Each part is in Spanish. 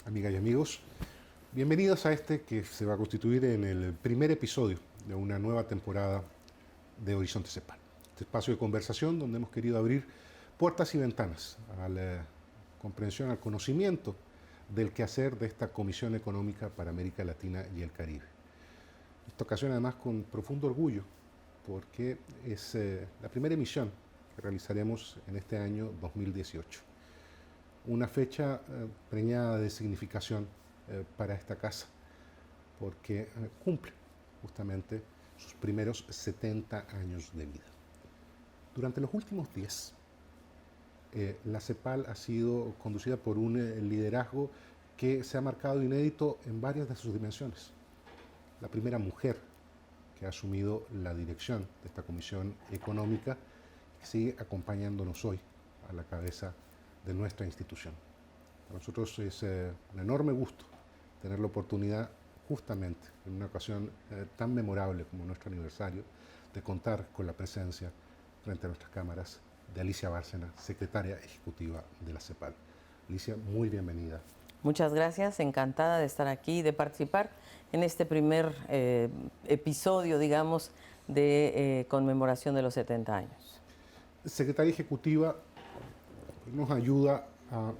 Amigas y amigos, bienvenidos a este que se va a constituir en el primer episodio de una nueva temporada de Horizonte CEPAL. Este espacio de conversación donde hemos querido abrir puertas y ventanas a la comprensión, al conocimiento del quehacer de esta Comisión Económica para América Latina y el Caribe. Esta ocasión además con profundo orgullo porque es la primera emisión que realizaremos en este año 2018. Una fecha preñada de significación para esta casa, porque cumple justamente sus primeros 70 años de vida. Durante los últimos 10, la CEPAL ha sido conducida por un liderazgo que se ha marcado inédito en varias de sus dimensiones. La primera mujer que ha asumido la dirección de esta comisión económica, que sigue acompañándonos hoy a la cabeza de nuestra institución. Para nosotros es un enorme gusto tener la oportunidad, justamente en una ocasión tan memorable como nuestro aniversario, de contar con la presencia frente a nuestras cámaras de Alicia Bárcena, secretaria ejecutiva de la CEPAL. Alicia, muy bienvenida. Muchas gracias, encantada de estar aquí y de participar en este primer episodio, digamos, de conmemoración de los 70 años. Secretaria ejecutiva nos ayuda a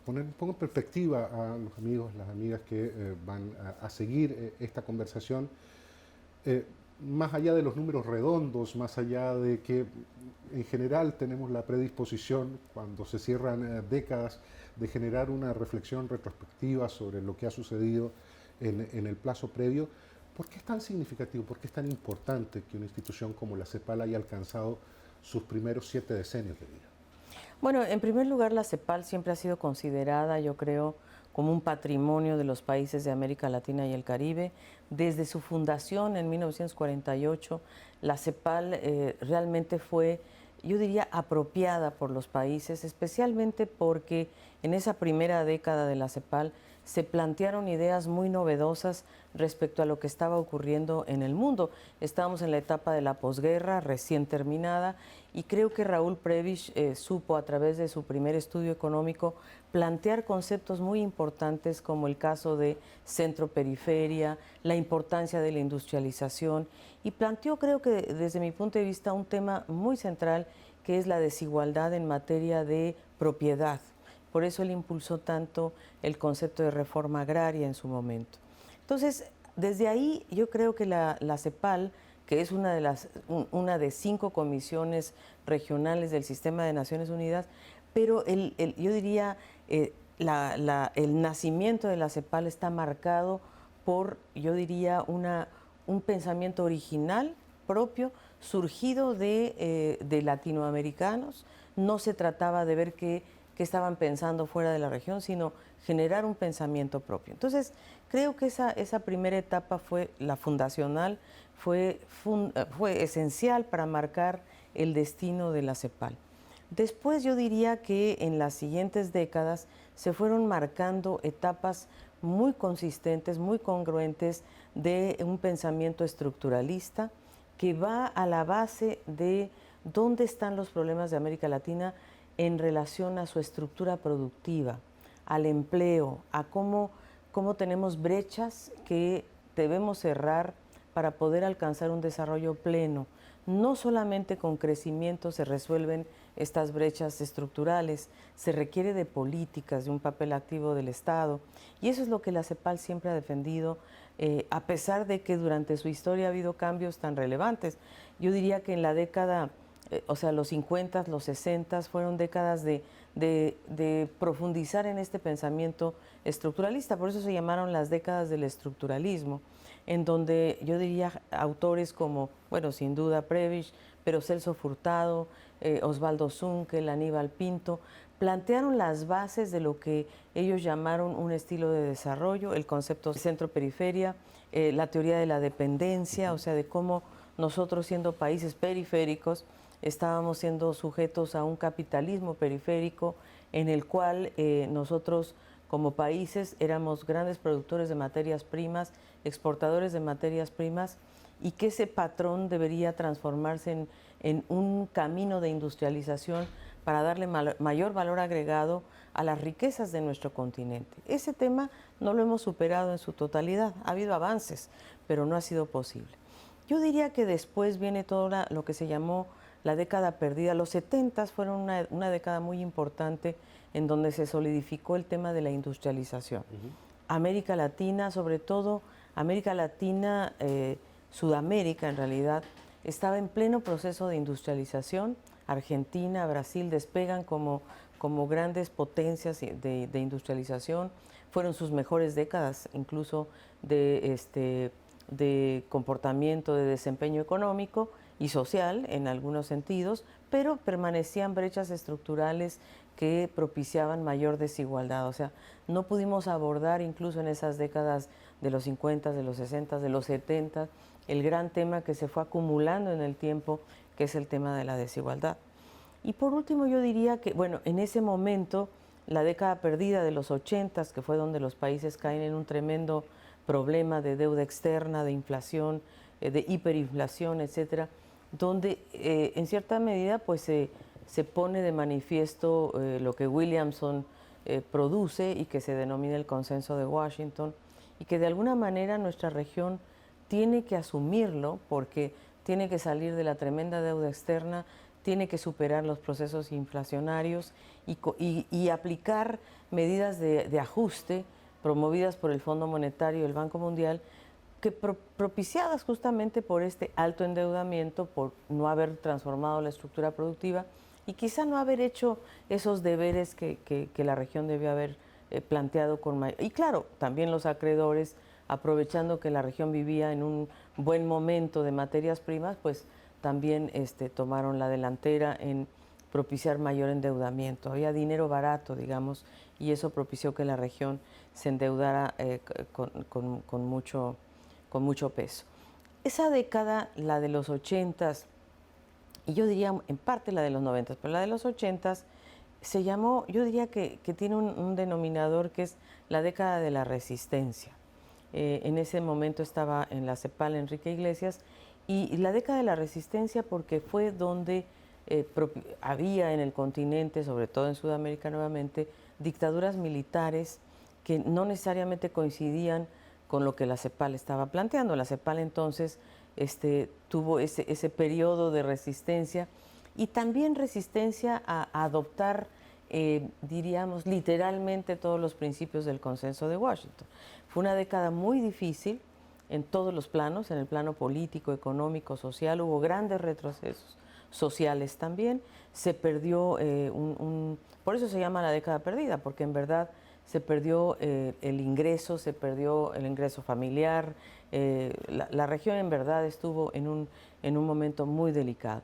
poner un poco en perspectiva a los amigos, las amigas que van a seguir esta conversación, más allá de los números redondos, más allá de que en general tenemos la predisposición, cuando se cierran décadas, de generar una reflexión retrospectiva sobre lo que ha sucedido en el plazo previo. ¿Por qué es tan significativo, por qué es tan importante que una institución como la CEPAL haya alcanzado sus primeros 7 decenios de vida? Bueno, en primer lugar, la CEPAL siempre ha sido considerada, yo creo, como un patrimonio de los países de América Latina y el Caribe. Desde su fundación en 1948, la CEPAL realmente fue, yo diría, apropiada por los países, especialmente porque en esa primera década de la CEPAL se plantearon ideas muy novedosas respecto a lo que estaba ocurriendo en el mundo. Estábamos en la etapa de la posguerra recién terminada y creo que Raúl Prebisch supo a través de su primer estudio económico plantear conceptos muy importantes como el caso de centro-periferia, la importancia de la industrialización y planteó, creo que desde mi punto de vista, un tema muy central que es la desigualdad en materia de propiedad. Por eso él impulsó tanto el concepto de reforma agraria en su momento. Entonces, desde ahí yo creo que la CEPAL, que es una de 5 comisiones regionales del Sistema de Naciones Unidas, pero yo diría el nacimiento de la CEPAL está marcado por, yo diría, un pensamiento original propio, surgido de latinoamericanos. No se trataba de ver qué estaban pensando fuera de la región, sino generar un pensamiento propio. Entonces, creo que esa primera etapa fue la fundacional, fue esencial para marcar el destino de la CEPAL. Después yo diría que en las siguientes décadas se fueron marcando etapas muy consistentes, muy congruentes de un pensamiento estructuralista que va a la base de dónde están los problemas de América Latina en relación a su estructura productiva, al empleo, a cómo tenemos brechas que debemos cerrar para poder alcanzar un desarrollo pleno. No solamente con crecimiento se resuelven estas brechas estructurales, se requiere de políticas, de un papel activo del Estado, y eso es lo que la CEPAL siempre ha defendido, a pesar de que durante su historia ha habido cambios tan relevantes. Yo diría que en la década, o sea, los 50, los 60 fueron décadas de profundizar en este pensamiento estructuralista, por eso se llamaron las décadas del estructuralismo, en donde yo diría autores como, bueno, sin duda Prebisch, pero Celso Furtado, Osvaldo Zunkel, Aníbal Pinto, plantearon las bases de lo que ellos llamaron un estilo de desarrollo, el concepto centro-periferia, la teoría de la dependencia, o sea, de cómo nosotros siendo países periféricos estábamos siendo sujetos a un capitalismo periférico en el cual nosotros como países éramos grandes productores de materias primas, exportadores de materias primas, y que ese patrón debería transformarse en un camino de industrialización para darle mayor valor agregado a las riquezas de nuestro continente. Ese tema no lo hemos superado en su totalidad. Ha habido avances, pero no ha sido posible. Yo diría que después viene todo lo que se llamó la década perdida. Los 70 fueron una década muy importante en donde se solidificó el tema de la industrialización. América Latina, sobre todo América Latina, Sudamérica en realidad, estaba en pleno proceso de industrialización. Argentina, Brasil despegan como grandes potencias de industrialización. Fueron sus mejores décadas, incluso de comportamiento, de desempeño económico y social en algunos sentidos, pero permanecían brechas estructurales que propiciaban mayor desigualdad. O sea, no pudimos abordar incluso en esas décadas de los 50, de los 60, de los 70, el gran tema que se fue acumulando en el tiempo, que es el tema de la desigualdad. Y por último yo diría que, bueno, en ese momento, la década perdida de los 80, que fue donde los países caen en un tremendo problema de deuda externa, de inflación, de hiperinflación, etcétera, donde en cierta medida pues se pone de manifiesto lo que Williamson produce y que se denomina el consenso de Washington, y que de alguna manera nuestra región tiene que asumirlo porque tiene que salir de la tremenda deuda externa, tiene que superar los procesos inflacionarios y aplicar medidas de ajuste promovidas por el Fondo Monetario y el Banco Mundial, que propiciadas justamente por este alto endeudamiento, por no haber transformado la estructura productiva y quizá no haber hecho esos deberes que la región debió haber planteado con mayor. Y claro, también los acreedores, aprovechando que la región vivía en un buen momento de materias primas, pues también tomaron la delantera en propiciar mayor endeudamiento. Había dinero barato, digamos, y eso propició que la región se endeudara con mucho peso. Esa década, la de los 80s, y yo diría en parte la de los 90s, pero la de los 80s se llamó, yo diría que tiene un denominador que es la década de la resistencia. En ese momento estaba en la CEPAL Enrique Iglesias, y la década de la resistencia porque fue donde había en el continente, sobre todo en Sudamérica nuevamente, dictaduras militares que no necesariamente coincidían con lo que la CEPAL estaba planteando. La CEPAL entonces tuvo ese periodo de resistencia y también resistencia a adoptar, diríamos, literalmente todos los principios del consenso de Washington. Fue una década muy difícil en todos los planos, en el plano político, económico, social, hubo grandes retrocesos sociales también. Se perdió por eso se llama la década perdida, porque en verdad se perdió el ingreso familiar. La región en verdad estuvo en un momento muy delicado.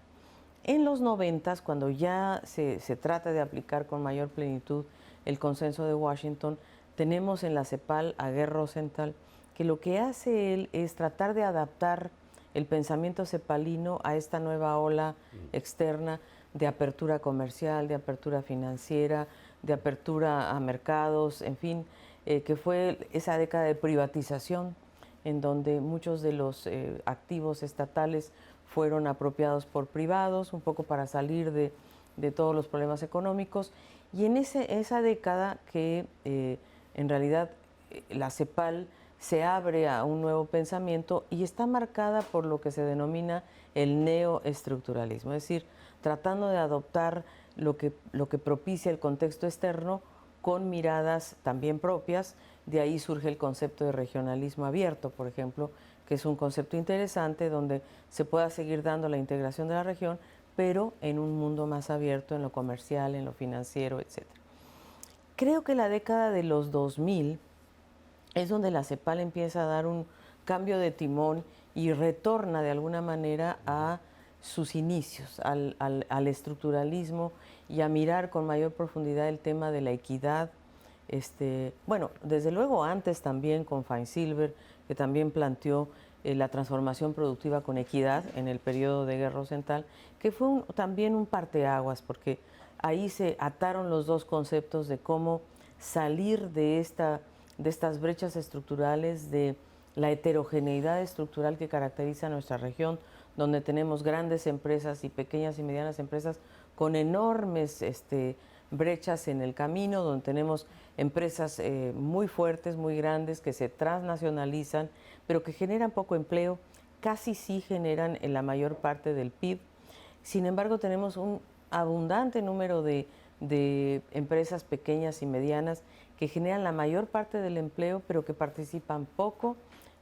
En los 90, cuando ya se trata de aplicar con mayor plenitud el consenso de Washington, tenemos en la CEPAL a Guer Rosenthal, que lo que hace él es tratar de adaptar el pensamiento cepalino a esta nueva ola externa de apertura comercial, de apertura financiera, de apertura a mercados, en fin, que fue esa década de privatización en donde muchos de los activos estatales fueron apropiados por privados, un poco para salir de todos los problemas económicos. Y en esa década que en realidad la CEPAL se abre a un nuevo pensamiento y está marcada por lo que se denomina el neoestructuralismo, es decir, tratando de adoptar lo que propicia el contexto externo con miradas también propias. De ahí surge el concepto de regionalismo abierto, por ejemplo, que es un concepto interesante donde se pueda seguir dando la integración de la región, pero en un mundo más abierto en lo comercial, en lo financiero, etc. Creo que la década de los 2000 es donde la CEPAL empieza a dar un cambio de timón y retorna de alguna manera a sus inicios, al estructuralismo y a mirar con mayor profundidad el tema de la equidad. Bueno, desde luego antes también con Feinsilber, que también planteó la transformación productiva con equidad en el periodo de Guerra Rosenthal, que fue también un parteaguas, porque ahí se ataron los dos conceptos de cómo salir de estas brechas estructurales, de la heterogeneidad estructural que caracteriza nuestra región, donde tenemos grandes empresas y pequeñas y medianas empresas con enormes brechas en el camino, donde tenemos empresas muy fuertes, muy grandes, que se transnacionalizan, pero que generan poco empleo, casi sí generan en la mayor parte del PIB. Sin embargo, tenemos un abundante número de empresas pequeñas y medianas que generan la mayor parte del empleo, pero que participan poco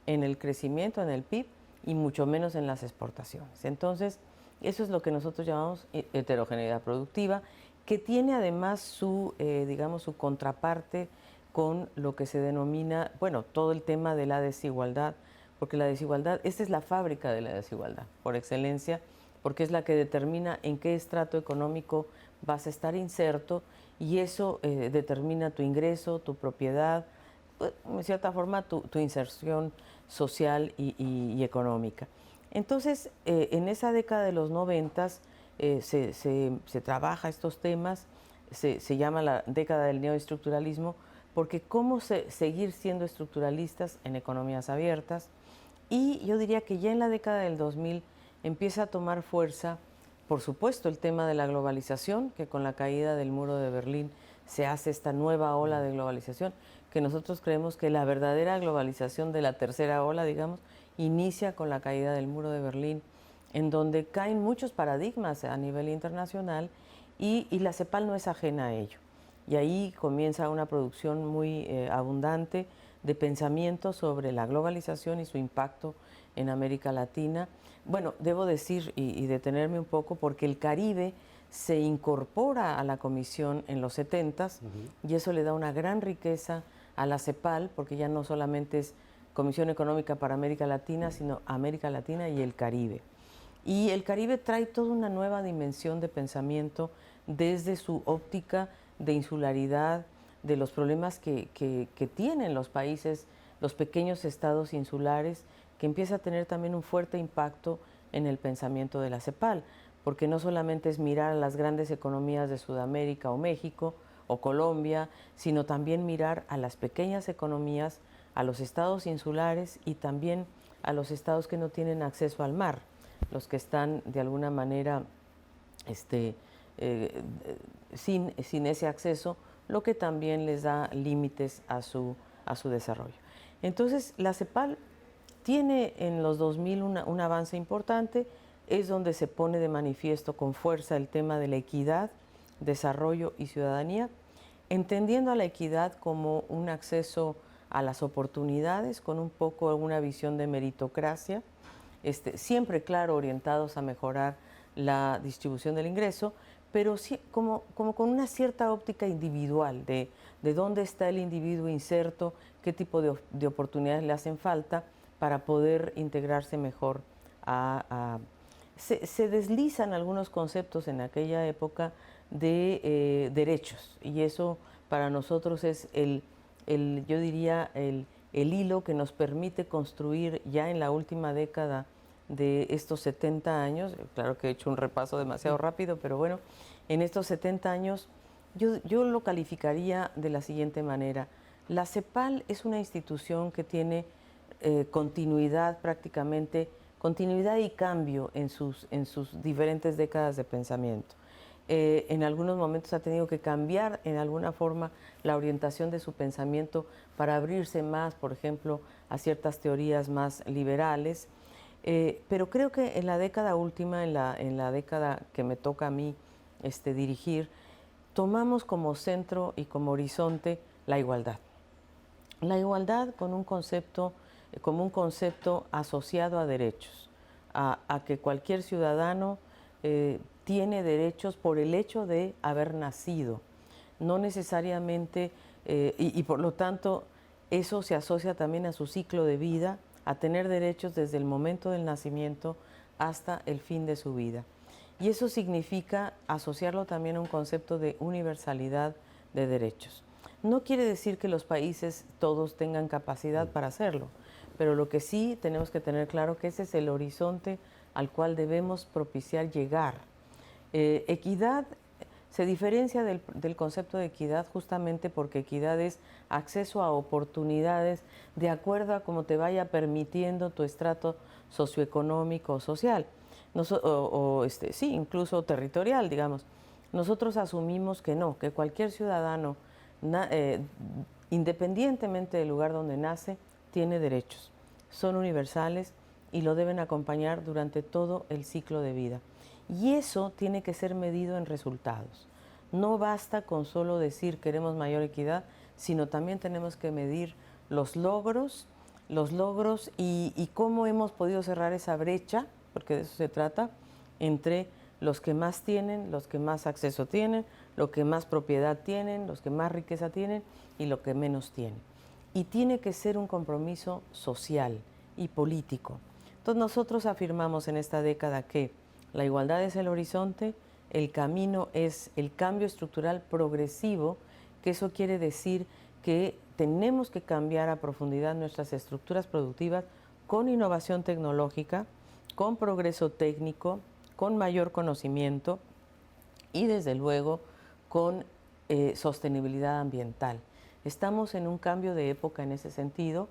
en el crecimiento, en el PIB, y mucho menos en las exportaciones. Entonces, eso es lo que nosotros llamamos heterogeneidad productiva, que tiene además su, digamos, su contraparte con lo que se denomina, bueno, todo el tema de la desigualdad, porque la desigualdad, esta es la fábrica de la desigualdad, por excelencia, porque es la que determina en qué estrato económico vas a estar inserto, y eso determina tu ingreso, tu propiedad, pues, en cierta forma tu inserción social y económica. Entonces, en esa década de los 90 se trabaja estos temas, se llama la década del neoestructuralismo, porque cómo seguir siendo estructuralistas en economías abiertas. Y yo diría que ya en la década del 2000 empieza a tomar fuerza, por supuesto, el tema de la globalización, que con la caída del muro de Berlín se hace esta nueva ola de globalización, que nosotros creemos que la verdadera globalización de la tercera ola, digamos, inicia con la caída del muro de Berlín, en donde caen muchos paradigmas a nivel internacional, y la CEPAL no es ajena a ello. Y ahí comienza una producción muy abundante de pensamiento sobre la globalización y su impacto en América Latina. Bueno, debo decir y detenerme un poco, porque el Caribe se incorpora a la Comisión en los 70s, y eso le da una gran riqueza a la CEPAL, porque ya no solamente es Comisión Económica para América Latina, sino América Latina y el Caribe. Y el Caribe trae toda una nueva dimensión de pensamiento desde su óptica de insularidad, de los problemas que tienen los países, los pequeños estados insulares, que empieza a tener también un fuerte impacto en el pensamiento de la CEPAL, porque no solamente es mirar a las grandes economías de Sudamérica o México o Colombia, sino también mirar a las pequeñas economías, a los estados insulares y también a los estados que no tienen acceso al mar, los que están de alguna manera sin ese acceso, lo que también les da límites a su desarrollo. Entonces, la CEPAL tiene en los 2000 un avance importante, es donde se pone de manifiesto con fuerza el tema de la equidad, desarrollo y ciudadanía, entendiendo a la equidad como un acceso a las oportunidades, con un poco una visión de meritocracia, siempre, claro, orientados a mejorar la distribución del ingreso, pero sí, como con una cierta óptica individual de dónde está el individuo inserto, qué tipo de oportunidades le hacen falta para poder integrarse mejor se deslizan algunos conceptos en aquella época de derechos, y eso para nosotros es yo diría, el hilo que nos permite construir ya en la última década de estos 70 años, claro que he hecho un repaso demasiado rápido, pero bueno, en estos 70 años yo lo calificaría de la siguiente manera. La CEPAL es una institución que tiene continuidad prácticamente, continuidad y cambio en sus diferentes décadas de pensamiento. En algunos momentos ha tenido que cambiar en alguna forma la orientación de su pensamiento para abrirse más, por ejemplo, a ciertas teorías más liberales. Pero creo que en la década última, en la década que me toca a mí dirigir, tomamos como centro y como horizonte la igualdad. La igualdad como un concepto asociado a derechos, a que cualquier ciudadano tiene derechos por el hecho de haber nacido. No necesariamente, y por lo tanto eso se asocia también a su ciclo de vida, a tener derechos desde el momento del nacimiento hasta el fin de su vida. Y eso significa asociarlo también a un concepto de universalidad de derechos. No quiere decir que los países todos tengan capacidad para hacerlo, pero lo que sí tenemos que tener claro que ese es el horizonte al cual debemos propiciar llegar. Equidad se diferencia del concepto de equidad justamente porque equidad es acceso a oportunidades de acuerdo a cómo te vaya permitiendo tu estrato socioeconómico o social, sí, incluso territorial, digamos. Nosotros asumimos que no, que cualquier ciudadano, independientemente del lugar donde nace, tiene derechos, son universales y lo deben acompañar durante todo el ciclo de vida. Y eso tiene que ser medido en resultados. No basta con solo decir queremos mayor equidad, sino también tenemos que medir los logros y cómo hemos podido cerrar esa brecha, porque de eso se trata, entre los que más tienen, los que más acceso tienen, los que más propiedad tienen, los que más riqueza tienen y los que menos tienen. Y tiene que ser un compromiso social y político. Entonces nosotros afirmamos en esta década que la igualdad es el horizonte, el camino es el cambio estructural progresivo, que eso quiere decir que tenemos que cambiar a profundidad nuestras estructuras productivas con innovación tecnológica, con progreso técnico, con mayor conocimiento y desde luego con sostenibilidad ambiental. Estamos en un cambio de época en ese sentido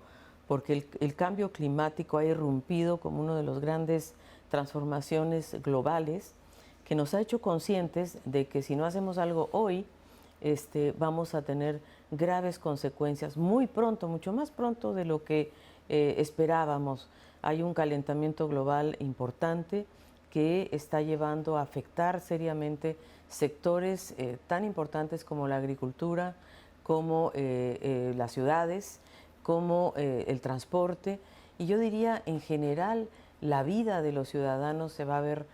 porque el cambio climático ha irrumpido como una de las grandes transformaciones globales que nos ha hecho conscientes de que si no hacemos algo hoy, vamos a tener graves consecuencias muy pronto, mucho más pronto de lo que esperábamos. Hay un calentamiento global importante que está llevando a afectar seriamente sectores tan importantes como la agricultura, como las ciudades, como el transporte. Y yo diría, en general, la vida de los ciudadanos se va a ver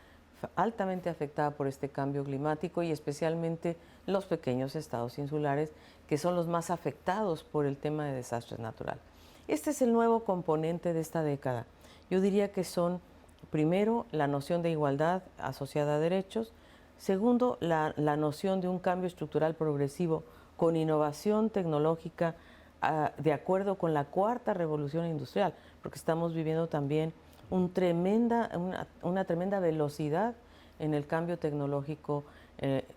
altamente afectada por este cambio climático y especialmente los pequeños estados insulares, que son los más afectados por el tema de desastres naturales. Este es el nuevo componente de esta década. Yo diría que son, primero, la noción de igualdad asociada a derechos, segundo, la noción de un cambio estructural progresivo con innovación tecnológica de acuerdo con la cuarta revolución industrial, porque estamos viviendo también una tremenda velocidad en el cambio tecnológico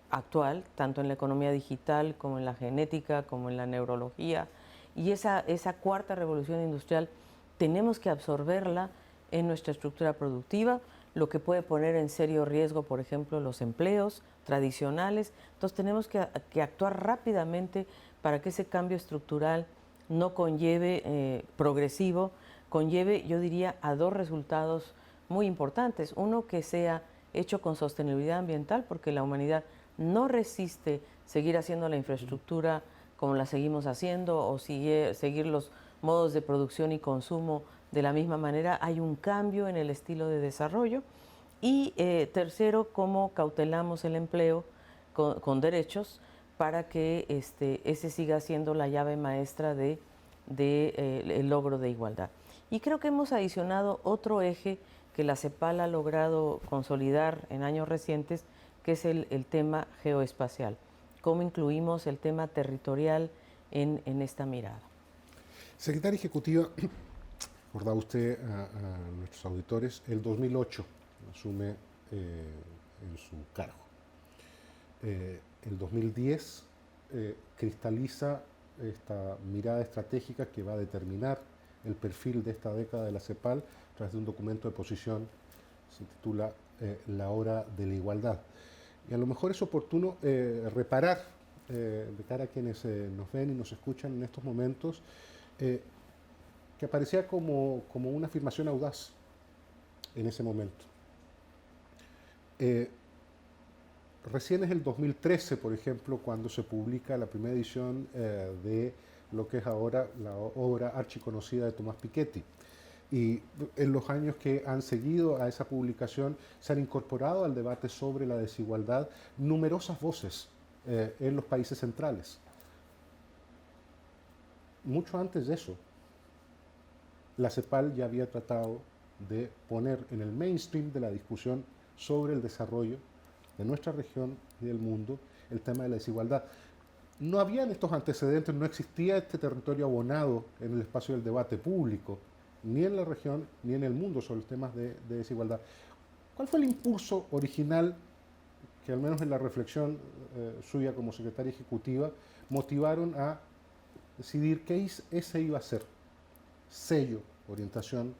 actual, tanto en la economía digital como en la genética, como en la neurología. Y esa cuarta revolución industrial tenemos que absorberla en nuestra estructura productiva, lo que puede poner en serio riesgo, por ejemplo, los empleos tradicionales. Entonces tenemos que actuar rápidamente para que ese cambio estructural no conlleve progresivo, conlleve, yo diría, a dos resultados muy importantes. Uno, que sea hecho con sostenibilidad ambiental, porque la humanidad no resiste seguir haciendo la infraestructura como la seguimos haciendo o seguir los modos de producción y consumo de la misma manera. Hay un cambio en el estilo de desarrollo. Y tercero, cómo cautelamos el empleo con derechos para que ese siga siendo la llave maestra el logro de igualdad. Y creo que hemos adicionado otro eje que la CEPAL ha logrado consolidar en años recientes, que es el tema geoespacial. ¿Cómo incluimos el tema territorial en esta mirada? Secretaria Ejecutiva, recordaba usted a nuestros auditores, el 2008 asume en su cargo. El 2010 cristaliza esta mirada estratégica que va a determinar el perfil de esta década de la CEPAL a través de un documento de posición, se titula La Hora de la Igualdad. Y a lo mejor es oportuno reparar de cara a quienes nos ven y nos escuchan en estos momentos, que aparecía como una afirmación audaz en ese momento. Recién es el 2013, por ejemplo, cuando se publica la primera edición de lo que es ahora la obra archiconocida de Tomás Piketty. Y en los años que han seguido a esa publicación se han incorporado al debate sobre la desigualdad numerosas voces en los países centrales. Mucho antes de eso, la CEPAL ya había tratado de poner en el mainstream de la discusión sobre el desarrollo de nuestra región y del mundo el tema de la desigualdad. No habían estos antecedentes, no existía este territorio abonado en el espacio del debate público ni en la región ni en el mundo sobre los temas de desigualdad. ¿Cuál fue el impulso original que, al menos en la reflexión suya como secretaria ejecutiva, motivaron a decidir que ese iba a ser sello, orientación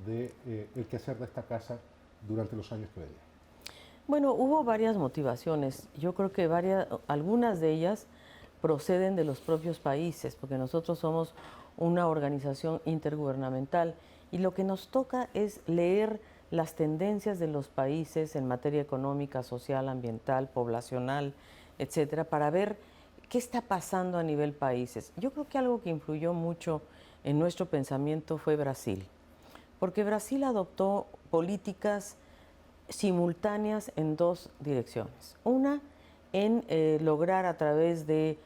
del quehacer de esta casa durante los años que venían? Bueno, hubo varias motivaciones. Yo creo que algunas de ellas proceden de los propios países, porque nosotros somos una organización intergubernamental y lo que nos toca es leer las tendencias de los países en materia económica, social, ambiental, poblacional, etcétera, para ver qué está pasando a nivel países. Yo creo que algo que influyó mucho en nuestro pensamiento fue Brasil, porque Brasil adoptó políticas simultáneas en dos direcciones. Una, en lograr a través del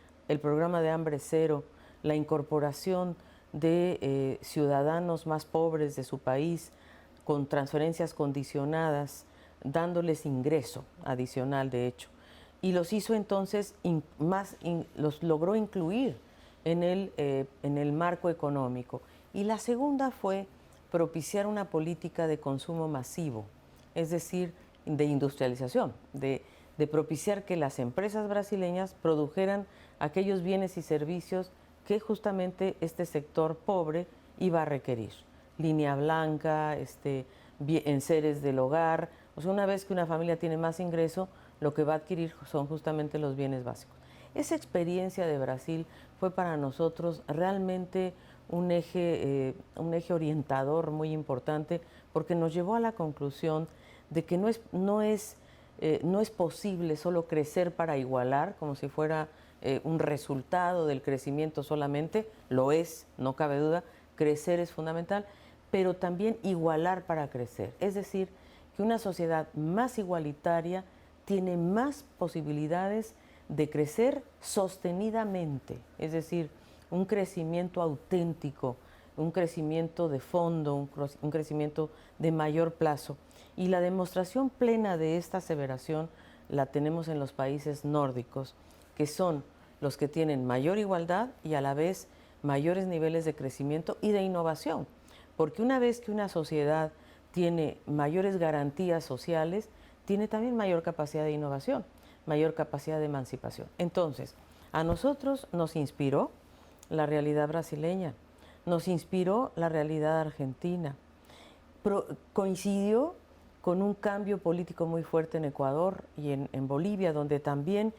programa de Hambre Cero la incorporación de ciudadanos más pobres de su país con transferencias condicionadas, dándoles ingreso adicional, de hecho. Y los hizo entonces, los logró incluir en el marco económico. Y la segunda fue propiciar una política de consumo masivo, es decir, de industrialización, de propiciar que las empresas brasileñas produjeran aquellos bienes y servicios que justamente este sector pobre iba a requerir. Línea blanca, enseres del hogar. O sea, una vez que una familia tiene más ingreso, lo que va a adquirir son justamente los bienes básicos. Esa experiencia de Brasil fue para nosotros realmente un eje orientador muy importante, porque nos llevó a la conclusión de que no es posible solo crecer para igualar, como si fuera un resultado del crecimiento solamente. Lo es, no cabe duda, crecer es fundamental, pero también igualar para crecer. Es decir, que una sociedad más igualitaria tiene más posibilidades de crecer sostenidamente, es decir, un crecimiento auténtico, un crecimiento de fondo, un crecimiento de mayor plazo. Y la demostración plena de esta aseveración la tenemos en los países nórdicos, que son los que tienen mayor igualdad y a la vez mayores niveles de crecimiento y de innovación. Porque una vez que una sociedad tiene mayores garantías sociales, tiene también mayor capacidad de innovación, mayor capacidad de emancipación. Entonces, a nosotros nos inspiró la realidad brasileña, nos inspiró la realidad argentina, coincidió con un cambio político muy fuerte en Ecuador y en Bolivia, donde también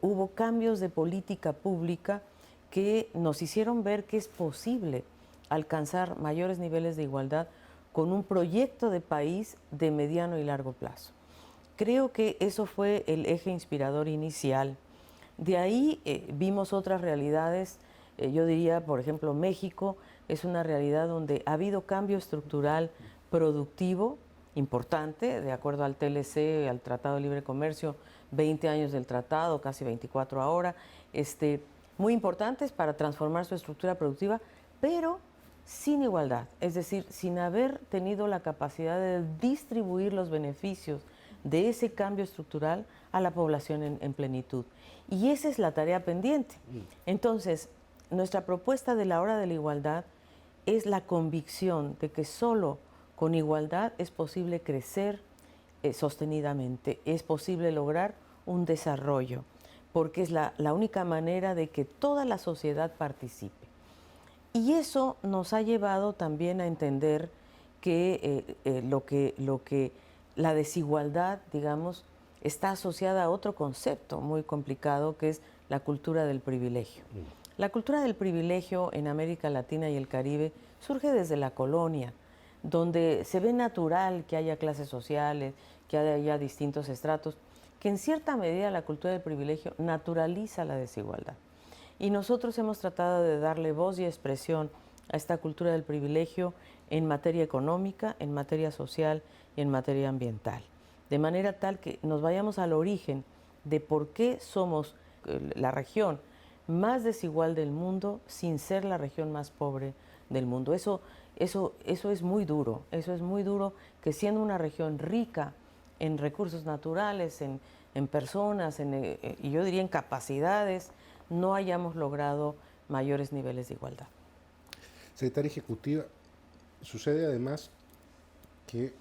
hubo cambios de política pública que nos hicieron ver que es posible alcanzar mayores niveles de igualdad con un proyecto de país de mediano y largo plazo. Creo que eso fue el eje inspirador inicial. De ahí vimos otras realidades. Yo diría, por ejemplo, México es una realidad donde ha habido cambio estructural productivo importante, de acuerdo al TLC, al Tratado de Libre Comercio, 20 años del tratado, casi 24 ahora, muy importantes para transformar su estructura productiva, pero sin igualdad, es decir, sin haber tenido la capacidad de distribuir los beneficios de ese cambio estructural a la población en plenitud. Y esa es la tarea pendiente. Entonces, nuestra propuesta de la hora de la igualdad es la convicción de que solo con igualdad es posible crecer sostenidamente, es posible lograr un desarrollo, porque es la única manera de que toda la sociedad participe. Y eso nos ha llevado también a entender que la desigualdad, digamos, está asociada a otro concepto muy complicado, que es la cultura del privilegio. La cultura del privilegio en América Latina y el Caribe surge desde la colonia, donde se ve natural que haya clases sociales, que haya distintos estratos, que en cierta medida la cultura del privilegio naturaliza la desigualdad. Y nosotros hemos tratado de darle voz y expresión a esta cultura del privilegio en materia económica, en materia social y en materia ambiental, de manera tal que nos vayamos al origen de por qué somos la región más desigual del mundo sin ser la región más pobre del mundo. Eso es muy duro, que siendo una región rica en recursos naturales, en personas, y yo diría en capacidades, no hayamos logrado mayores niveles de igualdad. Secretaria Ejecutiva, Sucede además que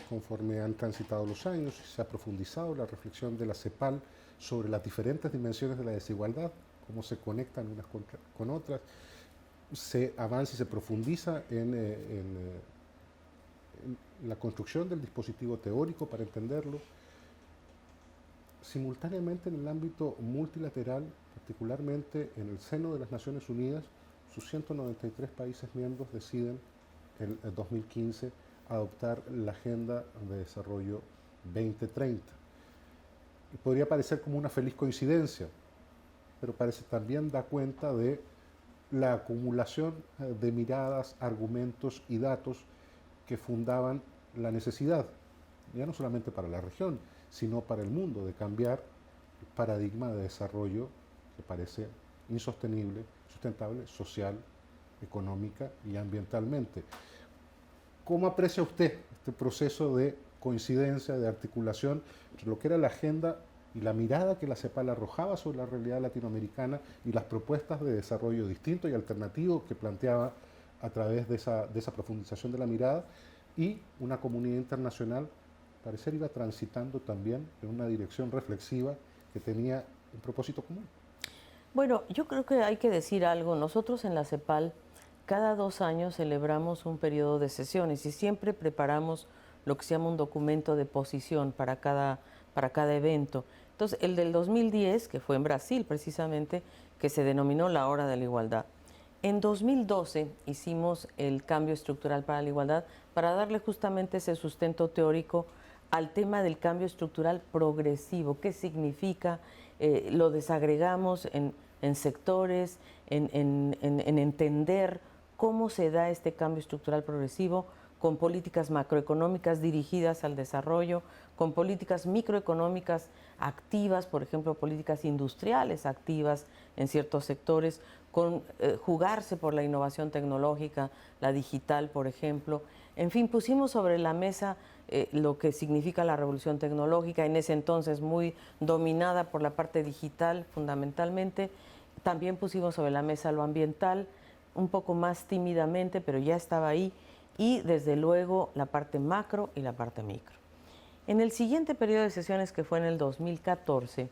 conforme han transitado los años, se ha profundizado la reflexión de la CEPAL sobre las diferentes dimensiones de la desigualdad, cómo se conectan unas con otras, se avanza y se profundiza en la construcción del dispositivo teórico para entenderlo. Simultáneamente en el ámbito multilateral, particularmente en el seno de las Naciones Unidas, sus 193 países miembros deciden en el 2015 adoptar la Agenda de Desarrollo 2030. Y podría parecer como una feliz coincidencia, pero parece también da cuenta de la acumulación de miradas, argumentos y datos que fundaban la necesidad, ya no solamente para la región, sino para el mundo, de cambiar el paradigma de desarrollo que parece insostenible, sustentable, social, económica y ambientalmente. ¿Cómo aprecia usted este proceso de coincidencia, de articulación entre lo que era la agenda y la mirada que la CEPAL arrojaba sobre la realidad latinoamericana y las propuestas de desarrollo distinto y alternativo que planteaba a través de esa profundización de la mirada, y una comunidad internacional parecer iba transitando también en una dirección reflexiva que tenía un propósito común? Bueno, yo creo que hay que decir algo. Nosotros en la CEPAL cada 2 años celebramos un periodo de sesiones y siempre preparamos lo que se llama un documento de posición para cada evento. Entonces, el del 2010, que fue en Brasil precisamente, que se denominó la Hora de la Igualdad. En 2012 hicimos el cambio estructural para la igualdad para darle justamente ese sustento teórico al tema del cambio estructural progresivo. ¿Qué significa? Lo desagregamos en sectores, en entender cómo se da este cambio estructural progresivo con políticas macroeconómicas dirigidas al desarrollo, con políticas microeconómicas activas, por ejemplo, políticas industriales activas en ciertos sectores, con jugarse por la innovación tecnológica, la digital, por ejemplo. En fin, pusimos sobre la mesa lo que significa la revolución tecnológica, en ese entonces muy dominada por la parte digital fundamentalmente. También pusimos sobre la mesa lo ambiental, un poco más tímidamente, pero ya estaba ahí, y desde luego la parte macro y la parte micro. En el siguiente periodo de sesiones, que fue en el 2014,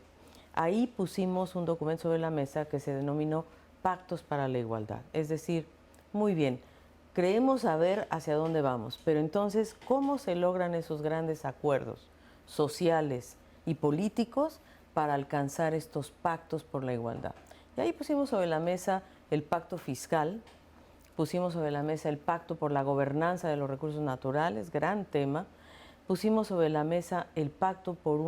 ahí pusimos un documento sobre la mesa que se denominó Pactos para la Igualdad. Es decir, muy bien, creemos saber hacia dónde vamos, pero entonces, ¿cómo se logran esos grandes acuerdos sociales y políticos para alcanzar estos pactos por la igualdad? Y ahí pusimos sobre la mesa el pacto fiscal, pusimos sobre la mesa el pacto por la gobernanza de los recursos naturales, gran tema. Pusimos sobre la mesa el pacto por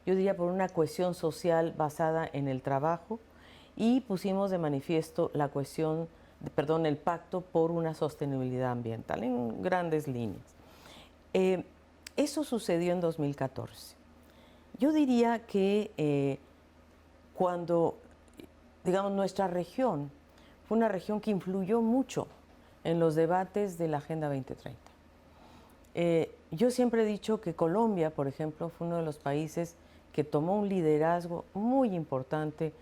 yo diría, por una cohesión social basada en el trabajo, y pusimos de manifiesto el pacto por una sostenibilidad ambiental en grandes líneas. Eso sucedió en 2014. Yo diría que cuando, digamos, nuestra región fue una región que influyó mucho en los debates de la Agenda 2030. Yo siempre he dicho que Colombia, por ejemplo, fue uno de los países que tomó un liderazgo muy importante,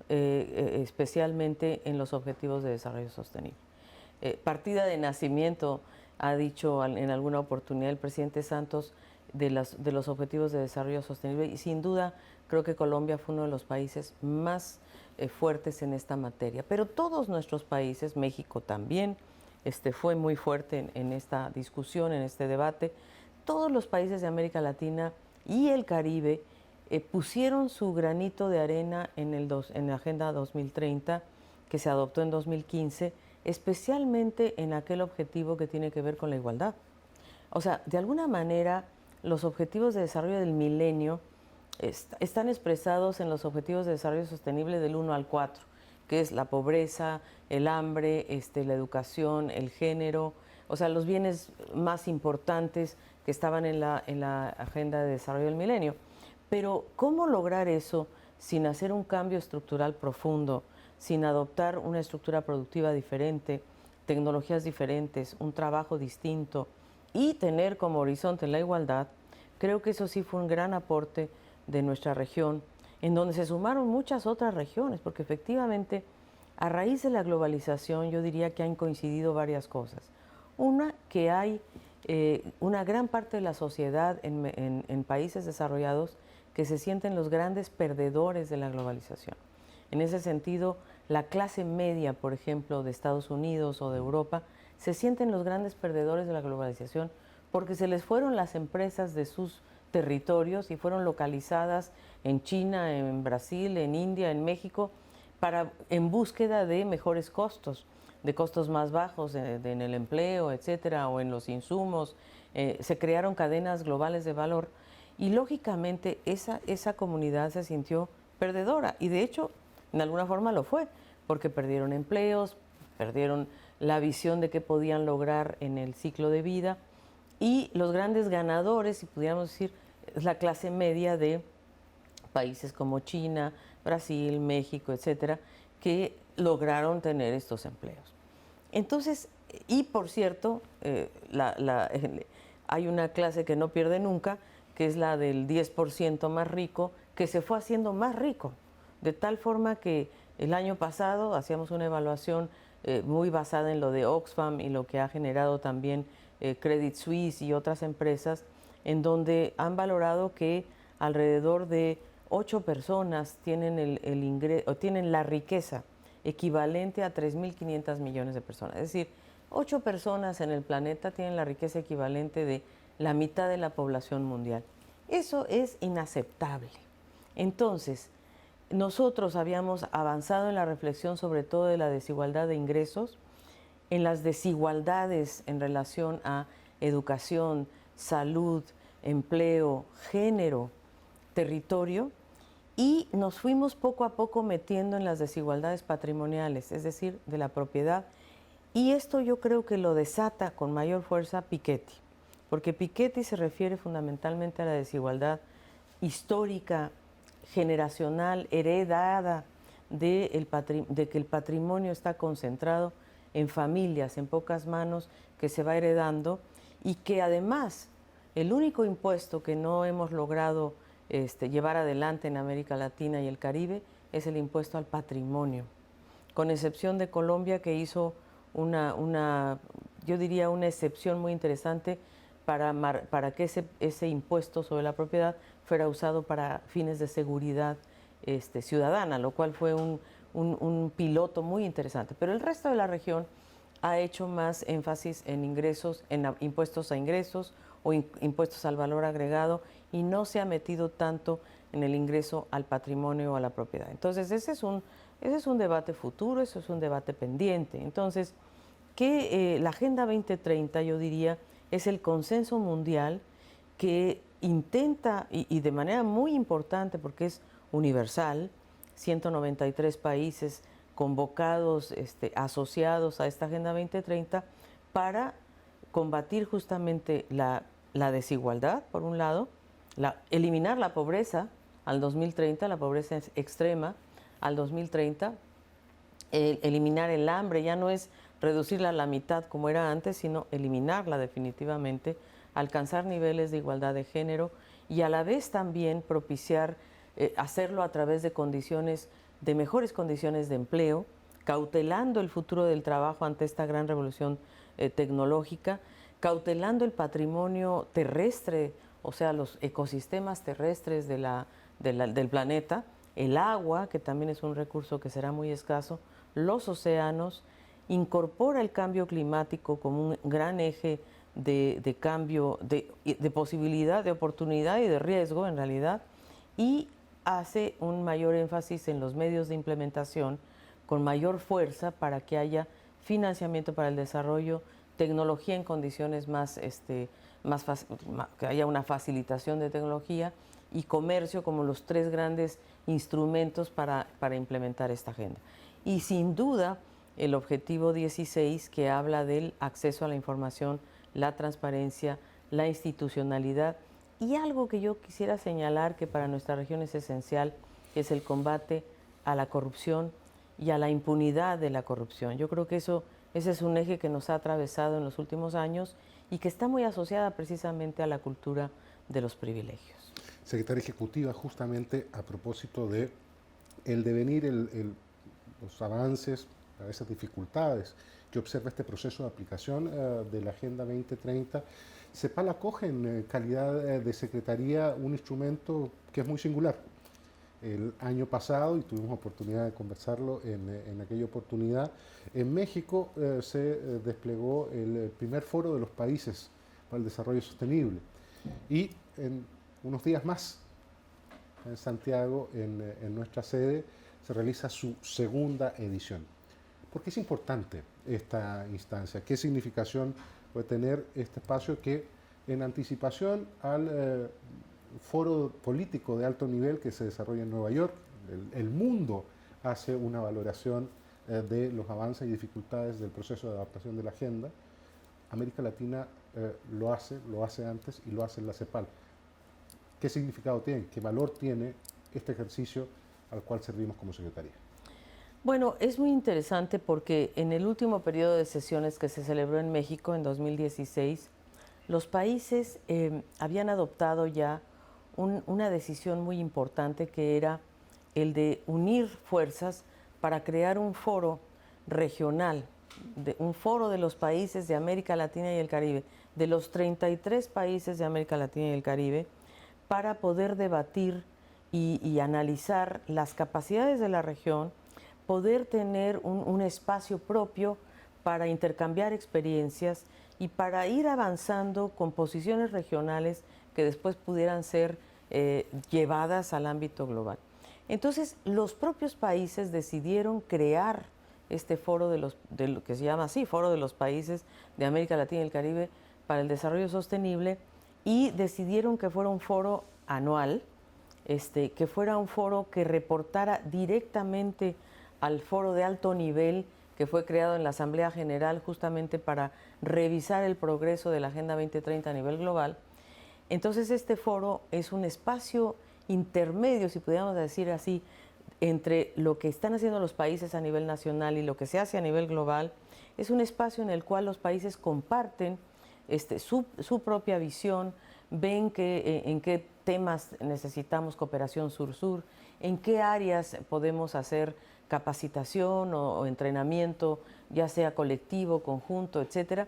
especialmente en los Objetivos de Desarrollo Sostenible. Partida de nacimiento, ha dicho en alguna oportunidad el presidente Santos, de los Objetivos de Desarrollo Sostenible, y sin duda creo que Colombia fue uno de los países más fuertes en esta materia. Pero todos nuestros países, México también, fue muy fuerte en esta discusión, en este debate. Todos los países de América Latina y el Caribe pusieron su granito de arena en la Agenda 2030, que se adoptó en 2015, especialmente en aquel objetivo que tiene que ver con la igualdad. O sea, de alguna manera, los objetivos de desarrollo del milenio están expresados en los objetivos de desarrollo sostenible del 1 al 4, que es la pobreza, el hambre, la educación, el género, o sea, los bienes más importantes que estaban en la Agenda de Desarrollo del Milenio. Pero, ¿cómo lograr eso sin hacer un cambio estructural profundo, sin adoptar una estructura productiva diferente, tecnologías diferentes, un trabajo distinto y tener como horizonte la igualdad? Creo que eso sí fue un gran aporte de nuestra región, en donde se sumaron muchas otras regiones, porque efectivamente, a raíz de la globalización, yo diría que han coincidido varias cosas. Una, que hay una gran parte de la sociedad en países desarrollados que se sienten los grandes perdedores de la globalización. En ese sentido, la clase media, por ejemplo, de Estados Unidos o de Europa, se sienten los grandes perdedores de la globalización porque se les fueron las empresas de sus territorios y fueron localizadas en China, en Brasil, en India, en México, en búsqueda de mejores costos, de costos más bajos en el empleo, etcétera, o en los insumos. Se crearon cadenas globales de valor y lógicamente esa comunidad se sintió perdedora y de hecho en alguna forma lo fue, porque perdieron empleos, perdieron la visión de qué podían lograr en el ciclo de vida y los grandes ganadores, si pudiéramos decir, es la clase media de países como China, Brasil, México, etcétera, que lograron tener estos empleos. Entonces, y por cierto, hay una clase que no pierde nunca, que es la del 10% más rico, que se fue haciendo más rico, de tal forma que el año pasado hacíamos una evaluación muy basada en lo de Oxfam y lo que ha generado también Credit Suisse y otras empresas, en donde han valorado que alrededor de 8 personas tienen tienen la riqueza equivalente a 3.500 millones de personas. Es decir, 8 personas en el planeta tienen la riqueza equivalente de la mitad de la población mundial. Eso es inaceptable. Entonces, nosotros habíamos avanzado en la reflexión sobre todo de la desigualdad de ingresos, en las desigualdades en relación a educación, salud, empleo, género, territorio, y nos fuimos poco a poco metiendo en las desigualdades patrimoniales, es decir, de la propiedad. Y esto yo creo que lo desata con mayor fuerza Piketty, porque Piketty se refiere fundamentalmente a la desigualdad histórica, generacional, heredada de que el patrimonio está concentrado en familias, en pocas manos, que se va heredando y que además el único impuesto que no hemos logrado llevar adelante en América Latina y el Caribe es el impuesto al patrimonio, con excepción de Colombia, que hizo yo diría una excepción muy interesante para que ese impuesto sobre la propiedad fuera usado para fines de seguridad ciudadana, lo cual fue un piloto muy interesante. Pero el resto de la región ha hecho más énfasis en ingresos, en impuestos a ingresos o impuestos al valor agregado, y no se ha metido tanto en el ingreso al patrimonio o a la propiedad. Entonces, ese es un debate futuro, eso es un debate pendiente. Entonces, la Agenda 2030, yo diría, es el consenso mundial que intenta, y de manera muy importante porque es universal, 193 países convocados, asociados a esta Agenda 2030, para combatir justamente la desigualdad, por un lado, eliminar la pobreza al 2030, la pobreza extrema al 2030, eliminar el hambre, ya no es reducirla a la mitad como era antes, sino eliminarla definitivamente, alcanzar niveles de igualdad de género y a la vez también propiciar, hacerlo a través de mejores condiciones de empleo, cautelando el futuro del trabajo ante esta gran revolución tecnológica, cautelando el patrimonio terrestre, o sea, los ecosistemas terrestres del planeta, el agua, que también es un recurso que será muy escaso, los océanos, incorpora el cambio climático como un gran eje de cambio, de posibilidad, de oportunidad y de riesgo en realidad, y hace un mayor énfasis en los medios de implementación con mayor fuerza para que haya financiamiento para el desarrollo, tecnología en condiciones que haya una facilitación de tecnología y comercio como los 3 grandes instrumentos para implementar esta agenda. Y sin duda, el objetivo 16, que habla del acceso a la información, la transparencia, la institucionalidad, y algo que yo quisiera señalar que para nuestra región es esencial, es el combate a la corrupción y a la impunidad de la corrupción. Yo creo que ese es un eje que nos ha atravesado en los últimos años y que está muy asociada precisamente a la cultura de los privilegios. Secretaria Ejecutiva, justamente a propósito de el devenir, los avances a veces dificultades que observa este proceso de aplicación de la Agenda 2030, CEPAL acoge en calidad de secretaría un instrumento que es muy singular. El año pasado, y tuvimos oportunidad de conversarlo en aquella oportunidad, en México se desplegó el primer foro de los países para el desarrollo sostenible. Y en unos días más, en Santiago, en nuestra sede, se realiza su segunda edición. ¿Por qué es importante esta instancia? ¿Qué significación puede tener este espacio que, en anticipación al foro político de alto nivel que se desarrolla en Nueva York, el mundo hace una valoración de los avances y dificultades del proceso de adaptación de la agenda? América Latina lo hace antes y lo hace en la CEPAL. ¿Qué significado tiene? ¿Qué valor tiene este ejercicio al cual servimos como secretaría? Bueno, es muy interesante porque en el último periodo de sesiones que se celebró en México en 2016, los países habían adoptado ya una decisión muy importante, que era el de unir fuerzas para crear un foro regional, un foro de los países de América Latina y el Caribe, de los 33 países de América Latina y el Caribe, para poder debatir y analizar las capacidades de la región, poder tener un espacio propio para intercambiar experiencias y para ir avanzando con posiciones regionales que después pudieran ser llevadas al ámbito global. Entonces, los propios países decidieron crear este foro de lo que se llama así, Foro de los Países de América Latina y el Caribe para el Desarrollo Sostenible, y decidieron que fuera un foro anual, que fuera un foro que reportara directamente al foro de alto nivel que fue creado en la Asamblea General justamente para revisar el progreso de la Agenda 2030 a nivel global. Entonces, este foro es un espacio intermedio, si pudiéramos decir así, entre lo que están haciendo los países a nivel nacional y lo que se hace a nivel global. Es un espacio en el cual los países comparten su propia visión, ven en qué temas necesitamos cooperación sur-sur, en qué áreas podemos hacer capacitación o entrenamiento, ya sea colectivo, conjunto, etcétera.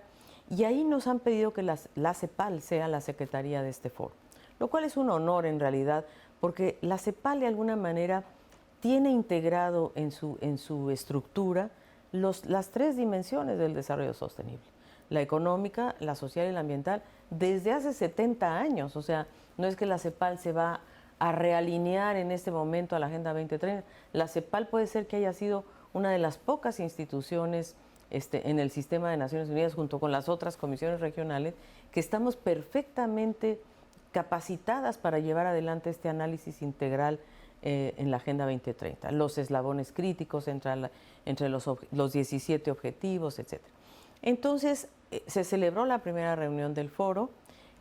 Y ahí nos han pedido que la CEPAL sea la secretaría de este foro, lo cual es un honor en realidad, porque la CEPAL de alguna manera tiene integrado en su estructura las tres dimensiones del desarrollo sostenible: la económica, la social y la ambiental, desde hace 70 años. O sea, no es que la CEPAL se va a realinear en este momento a la Agenda 2030. La CEPAL puede ser que haya sido una de las pocas instituciones en el sistema de Naciones Unidas, junto con las otras comisiones regionales, que estamos perfectamente capacitadas para llevar adelante este análisis integral en la Agenda 2030, los eslabones críticos entre los 17 objetivos, etc. Entonces, se celebró la primera reunión del foro,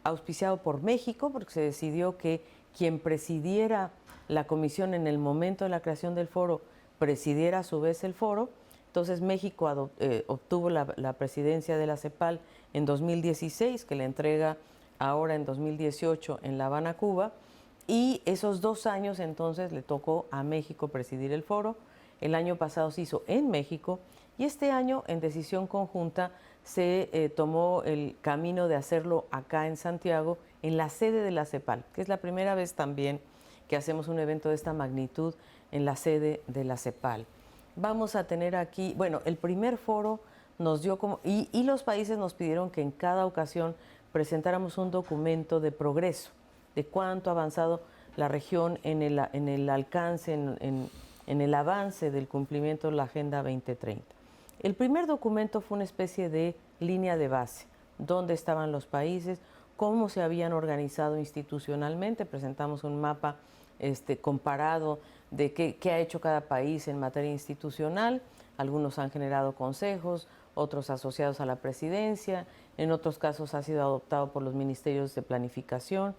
auspiciado por México, porque se decidió que quien presidiera la comisión en el momento de la creación del foro presidiera a su vez el foro. Entonces, México obtuvo la presidencia de la CEPAL en 2016, que le entrega ahora en 2018 en La Habana, Cuba, y esos 2 años entonces le tocó a México presidir el foro. El año pasado se hizo en México, y este año, en decisión conjunta, se tomó el camino de hacerlo acá en Santiago, en la sede de la CEPAL, que es la primera vez también que hacemos un evento de esta magnitud en la sede de la CEPAL. Vamos a tener aquí, bueno, el primer foro nos dio como, y los países nos pidieron que en cada ocasión presentáramos un documento de progreso, de cuánto ha avanzado la región en el alcance, en el avance del cumplimiento de la Agenda 2030. El primer documento fue una especie de línea de base, dónde estaban los países, cómo se habían organizado institucionalmente. Presentamos un mapa comparado de qué ha hecho cada país en materia institucional. Algunos han generado consejos, otros asociados a la presidencia, en otros casos ha sido adoptado por los ministerios de planificación,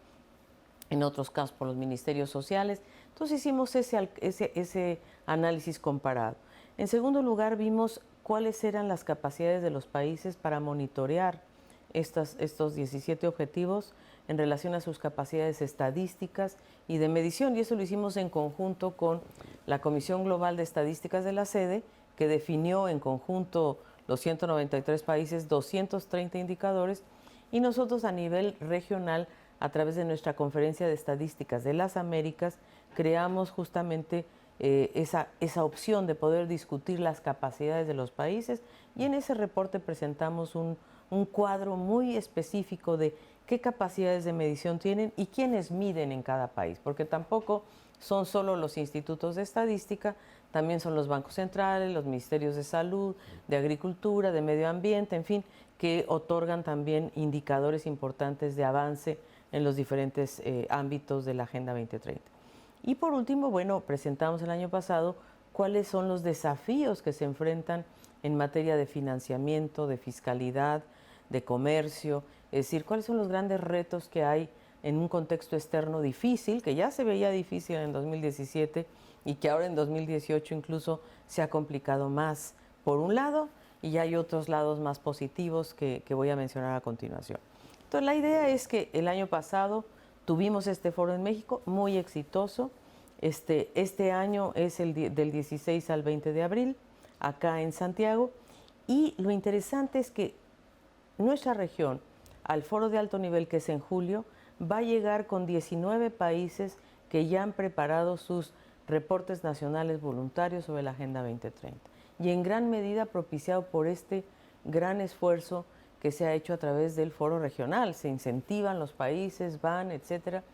en otros casos por los ministerios sociales. Entonces hicimos ese análisis comparado. En segundo lugar, vimos cuáles eran las capacidades de los países para monitorear estos 17 objetivos en relación a sus capacidades estadísticas y de medición, y eso lo hicimos en conjunto con la Comisión Global de Estadísticas de la sede, que definió en conjunto los 193 países 230 indicadores, y nosotros a nivel regional, a través de nuestra Conferencia de Estadísticas de las Américas, creamos justamente esa opción de poder discutir las capacidades de los países, y en ese reporte presentamos un cuadro muy específico de qué capacidades de medición tienen y quiénes miden en cada país, porque tampoco son solo los institutos de estadística, también son los bancos centrales, los ministerios de salud, de agricultura, de medio ambiente, en fin, que otorgan también indicadores importantes de avance en los diferentes ámbitos de la Agenda 2030. Y por último, bueno, presentamos el año pasado cuáles son los desafíos que se enfrentan en materia de financiamiento, de fiscalidad, de comercio, es decir, cuáles son los grandes retos que hay en un contexto externo difícil, que ya se veía difícil en 2017 y que ahora en 2018 incluso se ha complicado más, por un lado, y hay otros lados más positivos que voy a mencionar a continuación. Entonces, la idea es que el año pasado tuvimos este foro en México, muy exitoso. Este año es del 16 al 20 de abril, acá en Santiago, y lo interesante es que nuestra región, al foro de alto nivel que es en julio, va a llegar con 19 países que ya han preparado sus reportes nacionales voluntarios sobre la Agenda 2030, y en gran medida propiciado por este gran esfuerzo que se ha hecho a través del foro regional. Se incentivan los países, van, etcétera.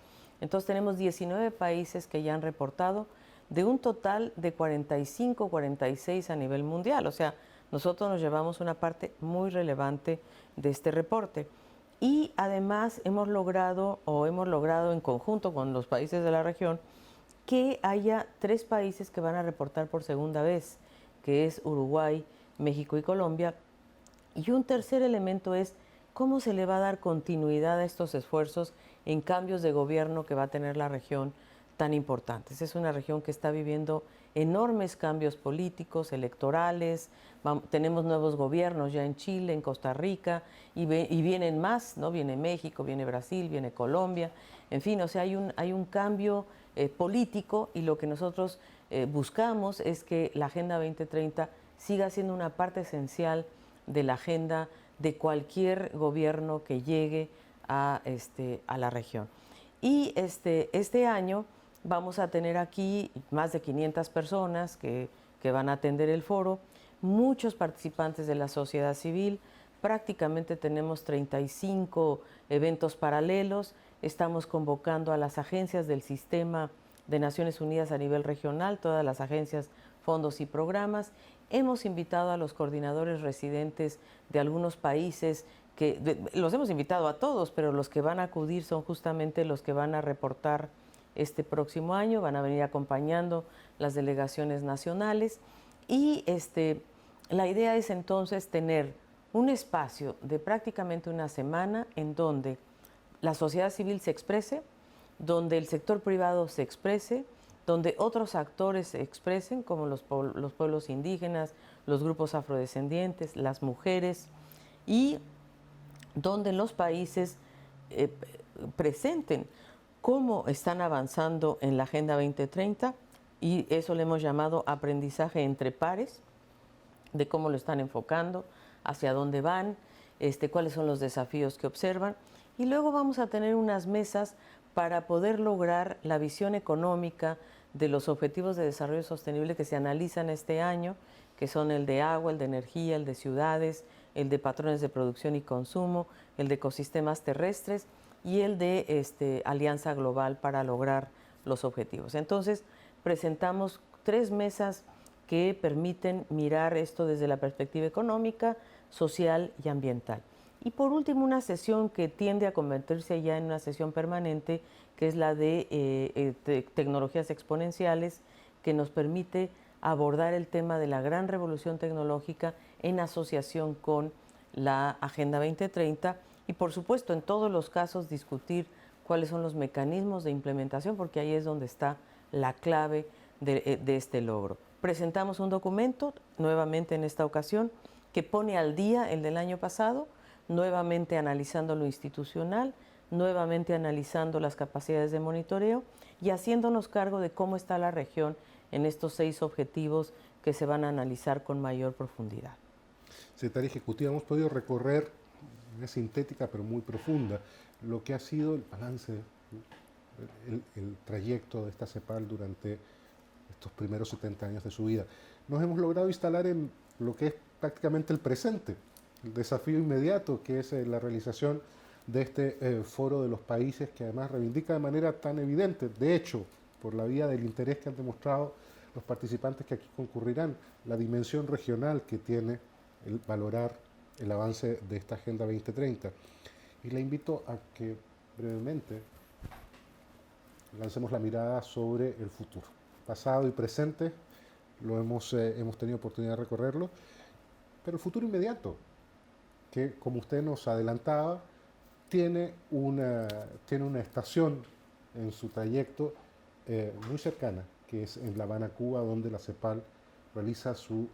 Entonces tenemos 19 países que ya han reportado, de un total de 45, 46 a nivel mundial. O sea, nosotros nos llevamos una parte muy relevante de este reporte. Y además hemos logrado en conjunto con los países de la región que haya 3 países que van a reportar por segunda vez, que es Uruguay, México y Colombia. Y un tercer elemento es cómo se le va a dar continuidad a estos esfuerzos en cambios de gobierno que va a tener la región tan importantes. Es una región que está viviendo enormes cambios políticos, electorales. Tenemos nuevos gobiernos ya en Chile, en Costa Rica, y vienen más, ¿no? Viene México, viene Brasil, viene Colombia. En fin, o sea, hay un cambio político, y lo que nosotros buscamos es que la Agenda 2030 siga siendo una parte esencial de la agenda de cualquier gobierno que llegue a la región. Y este año vamos a tener aquí más de 500 personas que van a atender el foro, muchos participantes de la sociedad civil, prácticamente tenemos 35 eventos paralelos, estamos convocando a las agencias del sistema de Naciones Unidas a nivel regional, todas las agencias, fondos y programas. Hemos invitado a los coordinadores residentes de algunos países, los hemos invitado a todos, pero los que van a acudir son justamente los que van a reportar este próximo año, van a venir acompañando las delegaciones nacionales, y la idea es entonces tener un espacio de prácticamente una semana en donde la sociedad civil se exprese, donde el sector privado se exprese, donde otros actores se expresen, como los pueblos indígenas, los grupos afrodescendientes, las mujeres, y donde los países presenten cómo están avanzando en la Agenda 2030, y eso le hemos llamado aprendizaje entre pares, de cómo lo están enfocando, hacia dónde van, cuáles son los desafíos que observan. Y luego vamos a tener unas mesas para poder lograr la visión económica de los Objetivos de Desarrollo Sostenible que se analizan este año, que son el de agua, el de energía, el de ciudades, el de patrones de producción y consumo, el de ecosistemas terrestres y el de Alianza Global para lograr los objetivos. Entonces, presentamos 3 mesas que permiten mirar esto desde la perspectiva económica, social y ambiental. Y por último, una sesión que tiende a convertirse ya en una sesión permanente, que es la de tecnologías exponenciales, que nos permite abordar el tema de la gran revolución tecnológica en asociación con la Agenda 2030, y por supuesto en todos los casos discutir cuáles son los mecanismos de implementación, porque ahí es donde está la clave de este logro. Presentamos un documento, nuevamente en esta ocasión, que pone al día el del año pasado, nuevamente analizando lo institucional, nuevamente analizando las capacidades de monitoreo y haciéndonos cargo de cómo está la región en estos 6 objetivos que se van a analizar con mayor profundidad. Secretaria Ejecutiva, hemos podido recorrer, una sintética pero muy profunda, lo que ha sido el balance, el trayecto de esta CEPAL durante estos primeros 70 años de su vida. Nos hemos logrado instalar en lo que es prácticamente el presente, el desafío inmediato que es la realización de este foro de los países que además reivindica de manera tan evidente, de hecho, por la vía del interés que han demostrado los participantes que aquí concurrirán, la dimensión regional que tiene el valorar el avance de esta Agenda 2030. Y le invito a que brevemente lancemos la mirada sobre el futuro. Pasado y presente, hemos tenido oportunidad de recorrerlo, pero el futuro inmediato, que como usted nos adelantaba, tiene una estación en su trayecto muy cercana, que es en La Habana, Cuba, donde la CEPAL realiza su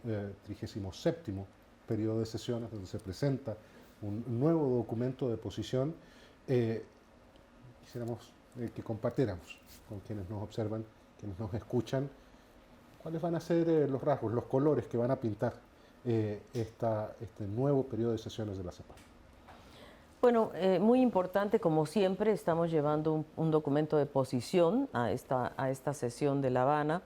37º periodo de sesiones, donde se presenta un nuevo documento de posición. Quisiéramos que compartiéramos con quienes nos observan, quienes nos escuchan, cuáles van a ser los rasgos, los colores que van a pintar este nuevo periodo de sesiones de la CEPAL. Bueno, muy importante, como siempre, estamos llevando un documento de posición a esta sesión de La Habana,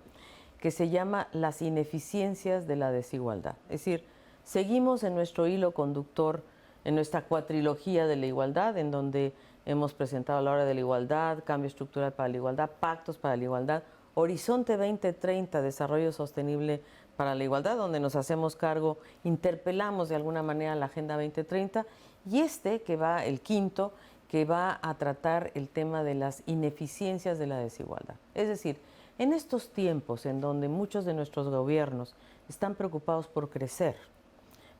que se llama Las ineficiencias de la desigualdad. Es decir, seguimos en nuestro hilo conductor, en nuestra cuatrilogía de la igualdad, en donde hemos presentado la hora de la igualdad, cambio estructural para la igualdad, pactos para la igualdad, Horizonte 2030, desarrollo sostenible para la igualdad, donde nos hacemos cargo, interpelamos de alguna manera la Agenda 2030, y que va, el quinto, que va a tratar el tema de las ineficiencias de la desigualdad. Es decir, en estos tiempos en donde muchos de nuestros gobiernos están preocupados por crecer,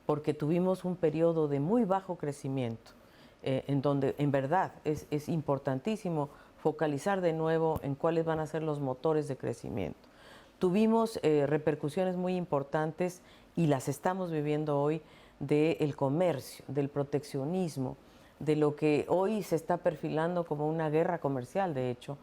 porque tuvimos un periodo de muy bajo crecimiento, en donde en verdad es importantísimo focalizar de nuevo en cuáles van a ser los motores de crecimiento. Tuvimos repercusiones muy importantes y las estamos viviendo hoy del comercio, del proteccionismo, de lo que hoy se está perfilando como una guerra comercial, de hecho,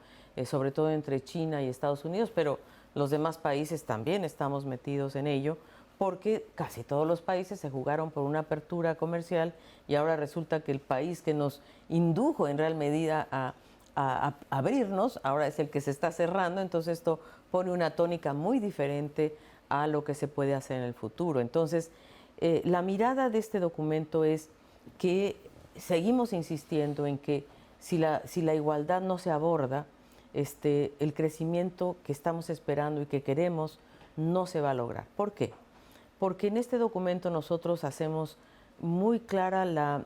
sobre todo entre China y Estados Unidos, pero los demás países también estamos metidos en ello, porque casi todos los países se jugaron por una apertura comercial y ahora resulta que el país que nos indujo en real medida a abrirnos, ahora es el que se está cerrando, entonces esto pone una tónica muy diferente a lo que se puede hacer en el futuro. Entonces, la mirada de este documento es que seguimos insistiendo en que si la igualdad no se aborda, el crecimiento que estamos esperando y que queremos no se va a lograr. ¿Por qué? Porque en este documento nosotros hacemos muy clara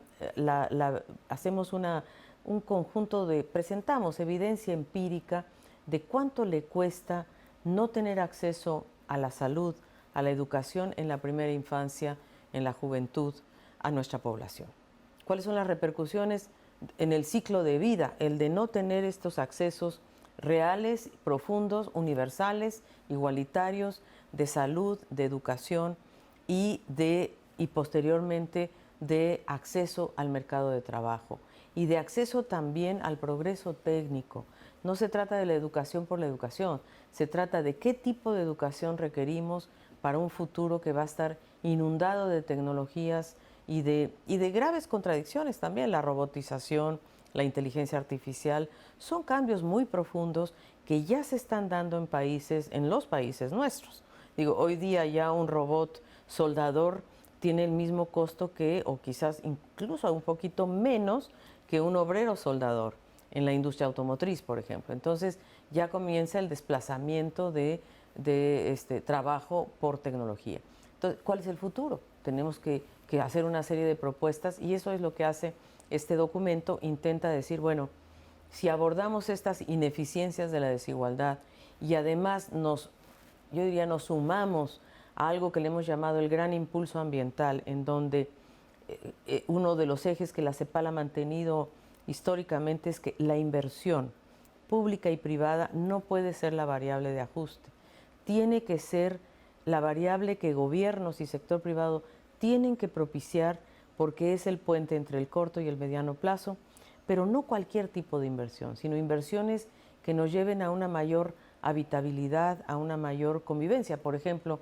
hacemos un conjunto presentamos evidencia empírica de cuánto le cuesta no tener acceso a la salud, a la educación en la primera infancia, en la juventud, a nuestra población. ¿Cuáles son las repercusiones en el ciclo de vida? El de no tener estos accesos reales, profundos, universales, igualitarios, de salud, de educación y posteriormente de acceso al mercado de trabajo y de acceso también al progreso técnico. No se trata de la educación por la educación, se trata de qué tipo de educación requerimos para un futuro que va a estar inundado de tecnologías y de graves contradicciones también. La robotización, la inteligencia artificial, son cambios muy profundos que ya se están dando en los países nuestros. Digo, hoy día ya un robot soldador tiene el mismo costo o quizás incluso un poquito menos que un obrero soldador en la industria automotriz, por ejemplo. Entonces ya comienza el desplazamiento de trabajo por tecnología. Entonces, ¿cuál es el futuro? Tenemos que hacer una serie de propuestas y eso es lo que hace este documento. Intenta decir, bueno, si abordamos estas ineficiencias de la desigualdad y además nos sumamos a algo que le hemos llamado el gran impulso ambiental, en donde uno de los ejes que la CEPAL ha mantenido históricamente es que la inversión pública y privada no puede ser la variable de ajuste. Tiene que ser la variable que gobiernos y sector privado tienen que propiciar porque es el puente entre el corto y el mediano plazo, pero no cualquier tipo de inversión, sino inversiones que nos lleven a una mayor habitabilidad, a una mayor convivencia. Por ejemplo,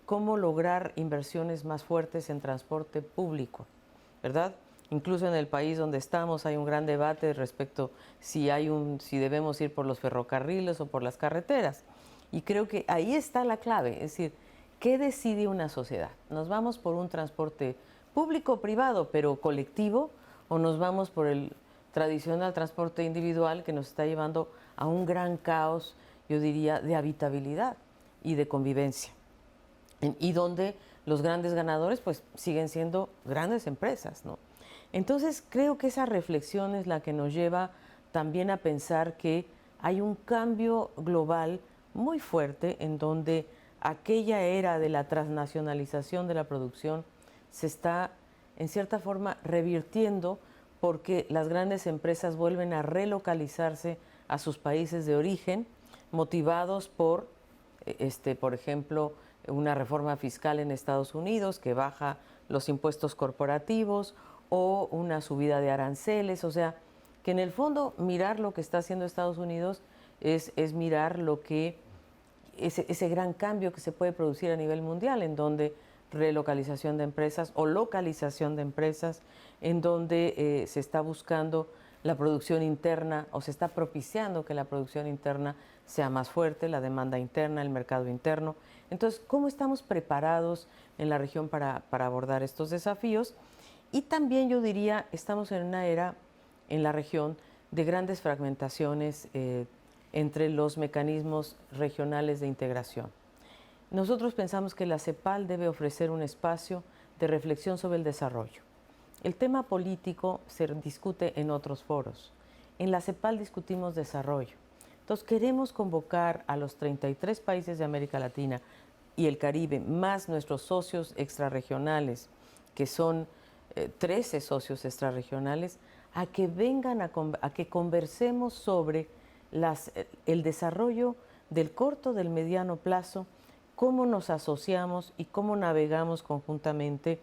cómo lograr inversiones más fuertes en transporte público, ¿verdad? Incluso en el país donde estamos hay un gran debate respecto si debemos ir por los ferrocarriles o por las carreteras. Y creo que ahí está la clave, es decir, ¿qué decide una sociedad? ¿Nos vamos por un transporte público o privado, pero colectivo, o nos vamos por el tradicional transporte individual que nos está llevando a un gran caos, yo diría, de habitabilidad y de convivencia? Y donde los grandes ganadores pues siguen siendo grandes empresas, ¿no? Entonces creo que esa reflexión es la que nos lleva también a pensar que hay un cambio global muy fuerte en donde aquella era de la transnacionalización de la producción se está en cierta forma revirtiendo porque las grandes empresas vuelven a relocalizarse a sus países de origen, motivados por ejemplo, una reforma fiscal en Estados Unidos que baja los impuestos corporativos o una subida de aranceles, o sea, que en el fondo mirar lo que está haciendo Estados Unidos es mirar ese gran cambio que se puede producir a nivel mundial, en donde relocalización de empresas o localización de empresas, en donde se está buscando la producción interna o se está propiciando que la producción interna sea más fuerte, la demanda interna, el mercado interno. Entonces, ¿cómo estamos preparados en la región para abordar estos desafíos? Y también yo diría, estamos en una era en la región de grandes fragmentaciones entre los mecanismos regionales de integración. Nosotros pensamos que la CEPAL debe ofrecer un espacio de reflexión sobre el desarrollo. El tema político se discute en otros foros. En la CEPAL discutimos desarrollo. Entonces queremos convocar a los 33 países de América Latina y el Caribe, más nuestros socios extrarregionales, que son 13 socios extrarregionales, a que vengan a que conversemos sobre el desarrollo del corto, del mediano plazo, cómo nos asociamos y cómo navegamos conjuntamente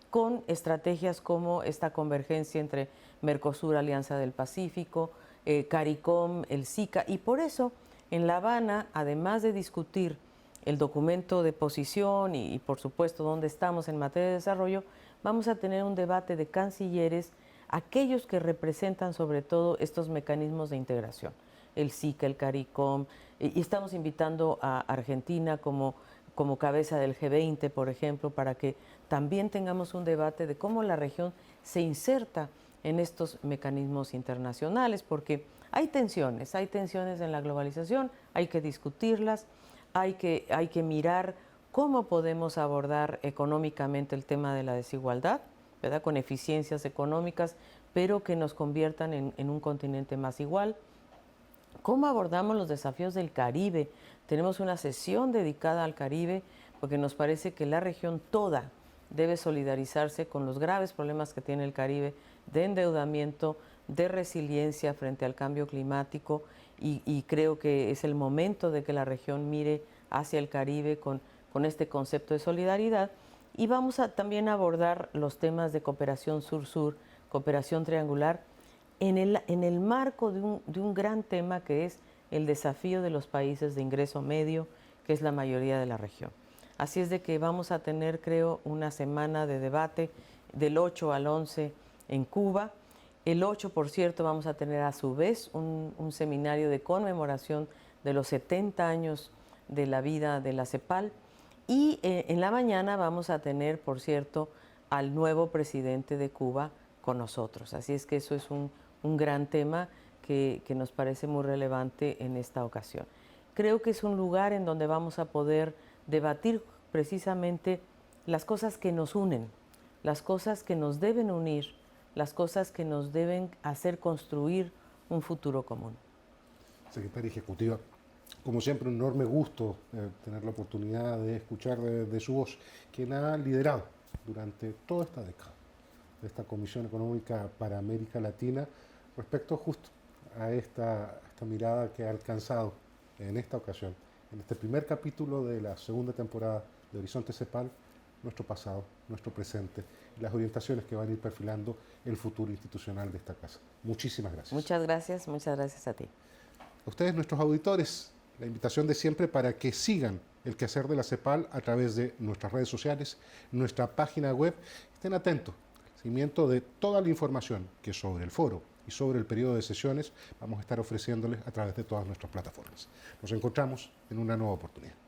con estrategias como esta convergencia entre Mercosur, Alianza del Pacífico, CARICOM, el SICA. Y por eso, en La Habana, además de discutir el documento de posición y por supuesto, dónde estamos en materia de desarrollo, vamos a tener un debate de cancilleres, aquellos que representan sobre todo estos mecanismos de integración, el SICA, el CARICOM, y estamos invitando a Argentina como cabeza del G20, por ejemplo, para que también tengamos un debate de cómo la región se inserta en estos mecanismos internacionales, porque hay tensiones en la globalización, hay que discutirlas, hay que mirar cómo podemos abordar económicamente el tema de la desigualdad, ¿verdad? Con eficiencias económicas, pero que nos conviertan en un continente más igual. ¿Cómo abordamos los desafíos del Caribe? Tenemos una sesión dedicada al Caribe porque nos parece que la región toda debe solidarizarse con los graves problemas que tiene el Caribe de endeudamiento, de resiliencia frente al cambio climático y creo que es el momento de que la región mire hacia el Caribe con este concepto de solidaridad. Y vamos a también abordar los temas de cooperación sur-sur, cooperación triangular, en el marco de un gran tema que es el desafío de los países de ingreso medio, que es la mayoría de la región. Así es de que vamos a tener, creo, una semana de debate del 8 al 11 en Cuba. El 8, por cierto, vamos a tener a su vez un seminario de conmemoración de los 70 años de la vida de la CEPAL. Y en la mañana vamos a tener, por cierto, al nuevo presidente de Cuba con nosotros. Así es que eso es un gran tema que nos parece muy relevante en esta ocasión. Creo que es un lugar en donde vamos a poder debatir precisamente las cosas que nos unen, las cosas que nos deben unir, las cosas que nos deben hacer construir un futuro común. Secretaria Ejecutiva, como siempre, un enorme gusto tener la oportunidad de escuchar de su voz, quien ha liderado durante toda esta década esta Comisión Económica para América Latina respecto justo a esta mirada que ha alcanzado en esta ocasión, en este primer capítulo de la segunda temporada de Horizonte CEPAL, nuestro pasado, nuestro presente y las orientaciones que van a ir perfilando el futuro institucional de esta casa. Muchísimas gracias. Muchas gracias a ti. A ustedes, nuestros auditores, la invitación de siempre para que sigan el quehacer de la CEPAL a través de nuestras redes sociales, nuestra página web. Estén atentos al seguimiento de toda la información que sobre el foro y sobre el periodo de sesiones vamos a estar ofreciéndoles a través de todas nuestras plataformas. Nos encontramos en una nueva oportunidad.